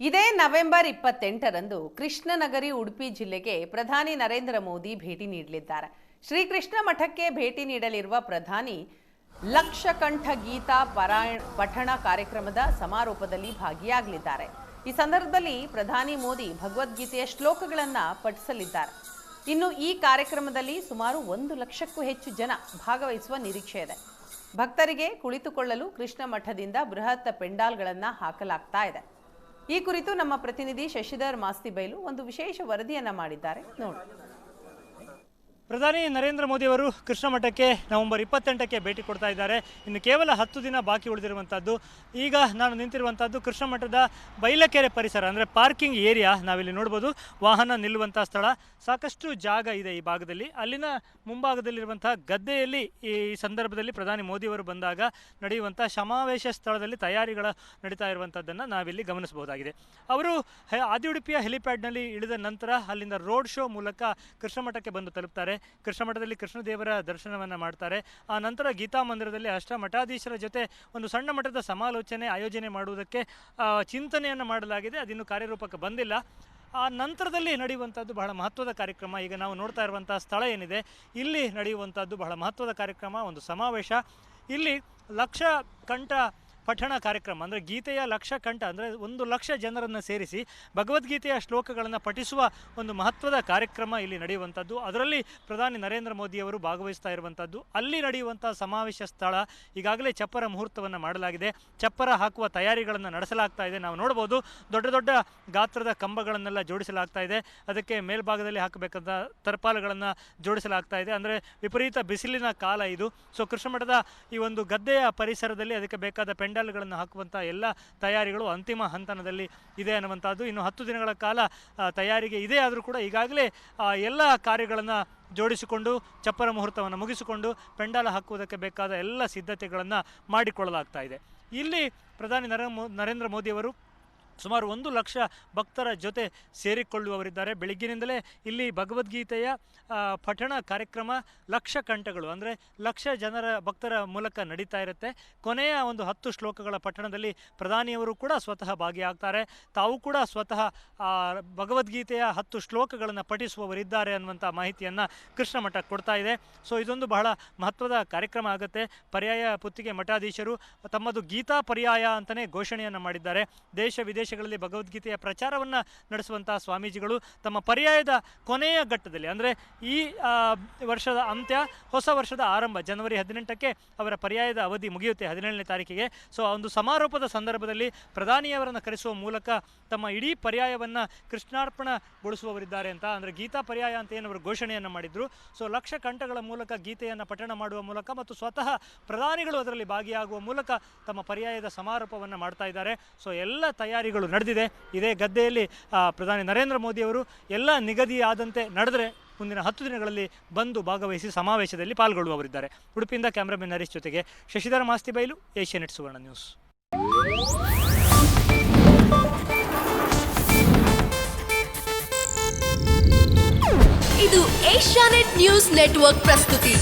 ಇದೇ ನವೆಂಬರ್ 28ರಂದು ಕೃಷ್ಣನಗರಿ ಉಡುಪಿ ಜಿಲ್ಲೆಗೆ ಪ್ರಧಾನಿ ನರೇಂದ್ರ ಮೋದಿ ಭೇಟಿ ನೀಡಲಿದ್ದಾರೆ. ಶ್ರೀಕೃಷ್ಣ ಮಠಕ್ಕೆ ಭೇಟಿ ನೀಡಲಿರುವ ಪ್ರಧಾನಿ ಲಕ್ಷಕಂಠ ಗೀತಾ ಪಠಣ ಕಾರ್ಯಕ್ರಮದ ಸಮಾರೋಪದಲ್ಲಿ ಭಾಗಿಯಾಗಲಿದ್ದಾರೆ. ಈ ಸಂದರ್ಭದಲ್ಲಿ ಪ್ರಧಾನಿ ಮೋದಿ ಭಗವದ್ಗೀತೆಯ ಶ್ಲೋಕಗಳನ್ನು ಪಠಿಸಲಿದ್ದಾರೆ. ಇನ್ನು ಈ ಕಾರ್ಯಕ್ರಮದಲ್ಲಿ ಸುಮಾರು 1 ಲಕ್ಷಕ್ಕೂ ಹೆಚ್ಚು ಜನ ಭಾಗವಹಿಸುವ ನಿರೀಕ್ಷೆ ಇದೆ. ಭಕ್ತರಿಗೆ ಕುಳಿತುಕೊಳ್ಳಲು ಕೃಷ್ಣ ಮಠದಿಂದ ಬೃಹತ್ ಪೆಂಡಾಲ್ಗಳನ್ನು ಹಾಕಲಾಗ್ತಾ ಇದೆ. ಈ ಕುರಿತು ನಮ್ಮ ಪ್ರತಿನಿಧಿ ಶಶಿಧರ್ ಮಾಸ್ತಿಬೈಲು ಒಂದು ವಿಶೇಷ ವರದಿಯನ್ನ ಮಾಡಿದ್ದಾರೆ ನೋಡಿ. ಪ್ರಧಾನಿ ನರೇಂದ್ರ ಮೋದಿ ಅವರು ಕೃಷ್ಣ ಮಠಕ್ಕೆ ನವೆಂಬರ್ 28ಕ್ಕೆ ಭೇಟಿ ಕೊಡ್ತಾ ಇದ್ದಾರೆ. ಇನ್ನು ಕೇವಲ 10 ದಿನ ಬಾಕಿ ಉಳಿದಿರುವಂಥದ್ದು. ಈಗ ನಾನು ನಿಂತಿರುವಂಥದ್ದು ಕೃಷ್ಣ ಮಠದ ಬೈಲಕೆರೆ ಪರಿಸರ, ಅಂದರೆ ಪಾರ್ಕಿಂಗ್ ಏರಿಯಾ. ನಾವಿಲ್ಲಿ ನೋಡ್ಬೋದು ವಾಹನ ನಿಲ್ಲುವಂಥ ಸ್ಥಳ. ಸಾಕಷ್ಟು ಜಾಗ ಇದೆ ಈ ಭಾಗದಲ್ಲಿ. ಅಲ್ಲಿನ ಮುಂಭಾಗದಲ್ಲಿರುವಂಥ ಗದ್ದೆಯಲ್ಲಿ ಈ ಸಂದರ್ಭದಲ್ಲಿ ಪ್ರಧಾನಿ ಮೋದಿಯವರು ಬಂದಾಗ ನಡೆಯುವಂಥ ಸಮಾವೇಶ ಸ್ಥಳದಲ್ಲಿ ತಯಾರಿಗಳ ನಡೀತಾ ಇರುವಂಥದ್ದನ್ನು ನಾವಿಲ್ಲಿ ಗಮನಿಸಬಹುದಾಗಿದೆ. ಅವರು ಆದಿಯುಡುಪಿಯ ಹೆಲಿಪ್ಯಾಡ್ನಲ್ಲಿ ಇಳಿದ ನಂತರ ಅಲ್ಲಿಂದ ರೋಡ್ ಶೋ ಮೂಲಕ ಕೃಷ್ಣ ಮಠಕ್ಕೆ ಬಂದು ತಲುಪ್ತಾರೆ. ಕೃಷ್ಣ ಮಠದಲ್ಲಿ ಕೃಷ್ಣದೇವರ ದರ್ಶನವನ್ನು ಮಾಡ್ತಾರೆ. ಆ ನಂತರ ಗೀತಾ ಮಂದಿರದಲ್ಲಿ ಅಷ್ಟಮಠಾಧೀಶರ ಜೊತೆ ಒಂದು ಸಣ್ಣ ಮಟ್ಟದ ಸಮಾಲೋಚನೆ ಆಯೋಜನೆ ಮಾಡುವುದಕ್ಕೆ ಚಿಂತನೆಯನ್ನು ಮಾಡಲಾಗಿದೆ. ಅದಿನ್ನೂ ಕಾರ್ಯರೂಪಕ್ಕೆ ಬಂದಿಲ್ಲ. ಆ ನಂತರದಲ್ಲಿ ನಡೆಯುವಂಥದ್ದು ಬಹಳ ಮಹತ್ವದ ಕಾರ್ಯಕ್ರಮ. ಈಗ ನಾವು ನೋಡ್ತಾ ಇರುವಂಥ ಸ್ಥಳ ಏನಿದೆ, ಇಲ್ಲಿ ನಡೆಯುವಂಥದ್ದು ಬಹಳ ಮಹತ್ವದ ಕಾರ್ಯಕ್ರಮ, ಒಂದು ಸಮಾವೇಶ. ಇಲ್ಲಿ ಲಕ್ಷ ಕಂಠ ಪಠಣ ಕಾರ್ಯಕ್ರಮ, ಅಂದರೆ ಗೀತೆಯ ಲಕ್ಷ ಕಂಠ, ಅಂದರೆ 1 ಲಕ್ಷ ಜನರನ್ನು ಸೇರಿಸಿ ಭಗವದ್ಗೀತೆಯ ಶ್ಲೋಕಗಳನ್ನು ಪಠಿಸುವ ಒಂದು ಮಹತ್ವದ ಕಾರ್ಯಕ್ರಮ ಇಲ್ಲಿ ನಡೆಯುವಂಥದ್ದು. ಅದರಲ್ಲಿ ಪ್ರಧಾನಿ ನರೇಂದ್ರ ಮೋದಿಯವರು ಭಾಗವಹಿಸ್ತಾ ಇರುವಂಥದ್ದು. ಅಲ್ಲಿ ನಡೆಯುವಂಥ ಸಮಾವೇಶ ಸ್ಥಳ ಈಗಾಗಲೇ ಚಪ್ಪರ ಮುಹೂರ್ತವನ್ನು ಮಾಡಲಾಗಿದೆ. ಚಪ್ಪರ ಹಾಕುವ ತಯಾರಿಗಳನ್ನು ನಡೆಸಲಾಗ್ತಾ ಇದೆ. ನಾವು ನೋಡ್ಬೋದು ದೊಡ್ಡ ದೊಡ್ಡ ಗಾತ್ರದ ಕಂಬಗಳನ್ನೆಲ್ಲ ಜೋಡಿಸಲಾಗ್ತಾ ಇದೆ. ಅದಕ್ಕೆ ಮೇಲ್ಭಾಗದಲ್ಲಿ ಹಾಕಬೇಕಾದ ತರ್ಪಾಲುಗಳನ್ನು ಜೋಡಿಸಲಾಗ್ತಾ ಇದೆ. ಅಂದರೆ ವಿಪರೀತ ಬಿಸಿಲಿನ ಕಾಲ ಇದು. ಸೊ ಕೃಷ್ಣ ಮಠದ ಈ ಒಂದು ಗದ್ದೆಯ ಪರಿಸರದಲ್ಲಿ ಅದಕ್ಕೆ ಬೇಕಾದ ಪೆಂಡಾಲ್ಗಳನ್ನು ಹಾಕುವಂಥ ಎಲ್ಲ ತಯಾರಿಗಳು ಅಂತಿಮ ಹಂತದಲ್ಲಿ ಇದೆ ಅನ್ನುವಂಥದ್ದು. ಇನ್ನು 10 ದಿನಗಳ ಕಾಲ ತಯಾರಿಗೆ ಇದೆ. ಆದರೂ ಕೂಡ ಈಗಾಗಲೇ ಎಲ್ಲ ಕಾರ್ಯಗಳನ್ನು ಜೋಡಿಸಿಕೊಂಡು ಚಪ್ಪರ ಮುಹೂರ್ತವನ್ನು ಮುಗಿಸಿಕೊಂಡು ಪೆಂಡಾಲ ಹಾಕುವುದಕ್ಕೆ ಬೇಕಾದ ಎಲ್ಲ ಸಿದ್ಧತೆಗಳನ್ನು ಮಾಡಿಕೊಳ್ಳಲಾಗ್ತಾ ಇದೆ. ಇಲ್ಲಿ ಪ್ರಧಾನಿ ನರೇಂದ್ರ ಮೋದಿಯವರು ಸುಮಾರು 1 ಲಕ್ಷ ಭಕ್ತರ ಜೊತೆ ಸೇರಿಕೊಳ್ಳುವವರಿದ್ದಾರೆ. ಬೆಳಗ್ಗಿನಿಂದಲೇ ಇಲ್ಲಿ ಭಗವದ್ಗೀತೆಯ ಪಠಣ ಕಾರ್ಯಕ್ರಮ ಲಕ್ಷ ಕಂಠಗಳು, ಅಂದರೆ ಲಕ್ಷ ಜನರ ಭಕ್ತರ ಮೂಲಕ ನಡೀತಾ ಇರುತ್ತೆ. ಕೊನೆಯ ಒಂದು 10 ಶ್ಲೋಕಗಳ ಪಠಣದಲ್ಲಿ ಪ್ರಧಾನಿಯವರು ಕೂಡ ಸ್ವತಃ ಭಾಗಿಯಾಗ್ತಾರೆ. ತಾವು ಕೂಡ ಸ್ವತಃ ಭಗವದ್ಗೀತೆಯ 10 ಶ್ಲೋಕಗಳನ್ನು ಪಠಿಸುವವರಿದ್ದಾರೆ ಅನ್ನುವಂಥ ಮಾಹಿತಿಯನ್ನು ಕೃಷ್ಣ ಮಠ ಕೊಡ್ತಾ ಇದೆ. ಸೊ ಇದೊಂದು ಬಹಳ ಮಹತ್ವದ ಕಾರ್ಯಕ್ರಮ ಆಗುತ್ತೆ. ಪರ್ಯಾಯ ಪುತ್ತಿಗೆ ಮಠಾಧೀಶರು ತಮ್ಮದು ಗೀತಾ ಪರ್ಯಾಯ ಅಂತಲೇ ಘೋಷಣೆಯನ್ನು ಮಾಡಿದ್ದಾರೆ. ದೇಶ ವಿದೇಶಗಳಲ್ಲಿ ಭಗವದ್ಗೀತೆಯ ಪ್ರಚಾರವನ್ನು ನಡೆಸುವಂಥ ಸ್ವಾಮೀಜಿಗಳು ತಮ್ಮ ಪರ್ಯಾಯದ ಕೊನೆಯ ಘಟ್ಟದಲ್ಲಿ, ಅಂದರೆ ಈ ವರ್ಷದ ಅಂತ್ಯ ಹೊಸ ವರ್ಷದ ಆರಂಭ ಜನವರಿ 18ಕ್ಕೆ ಅವರ ಪರ್ಯಾಯದ ಅವಧಿ ಮುಗಿಯುತ್ತೆ, 17ನೇ ತಾರೀಕಿಗೆ. ಸೊ ಒಂದು ಸಮಾರೋಪದ ಸಂದರ್ಭದಲ್ಲಿ ಪ್ರಧಾನಿಯವರನ್ನು ಕರೆಸುವ ಮೂಲಕ ತಮ್ಮ ಇಡೀ ಪರ್ಯಾಯವನ್ನು ಕೃಷ್ಣಾರ್ಪಣಗೊಳಿಸುವವರಿದ್ದಾರೆ ಅಂತ, ಅಂದರೆ ಗೀತಾ ಪರ್ಯಾಯ ಅಂತ ಏನವರು ಘೋಷಣೆಯನ್ನು ಮಾಡಿದ್ರು. ಸೊ ಲಕ್ಷ ಕಂಠಗಳ ಮೂಲಕ ಗೀತೆಯನ್ನು ಪಠಣ ಮಾಡುವ ಮೂಲಕ ಮತ್ತು ಸ್ವತಃ ಪ್ರಧಾನಿಗಳು ಅದರಲ್ಲಿ ಭಾಗಿಯಾಗುವ ಮೂಲಕ ತಮ್ಮ ಪರ್ಯಾಯದ ಸಮಾರೋಪವನ್ನು ಮಾಡ್ತಾ ಇದ್ದಾರೆ. ಸೊ ಎಲ್ಲ ತಯಾರಿಗಳು ನಡೆದಿದೆ. ಇದೇ ಗದ್ದೆಯಲ್ಲಿ ಪ್ರಧಾನಿ ನರೇಂದ್ರ ಮೋದಿಯವರು ಎಲ್ಲ ನಿಗದಿಯಾದಂತೆ ನಡೆದರೆ ಮುಂದಿನ 10 ದಿನಗಳಲ್ಲಿ ಬಂದು ಭಾಗವಹಿಸಿ ಸಮಾವೇಶದಲ್ಲಿ ಪಾಲ್ಗೊಳ್ಳುವವರಿದ್ದಾರೆ. ಉಡುಪಿಯಿಂದ ಕ್ಯಾಮ್ರಾಮನ್ ಹರೀಶ್ ಜೊತೆಗೆ ಶಶಿಧರ ಮಾಸ್ತಿಬೈಲು, ಏಷ್ಯಾನೆಟ್ ಸುವರ್ಣ ನ್ಯೂಸ್. ಇದು ಏಷ್ಯಾನೆಟ್ ನ್ಯೂಸ್ ನೆಟ್ವರ್ಕ್ ಪ್ರಸ್ತುತಿ.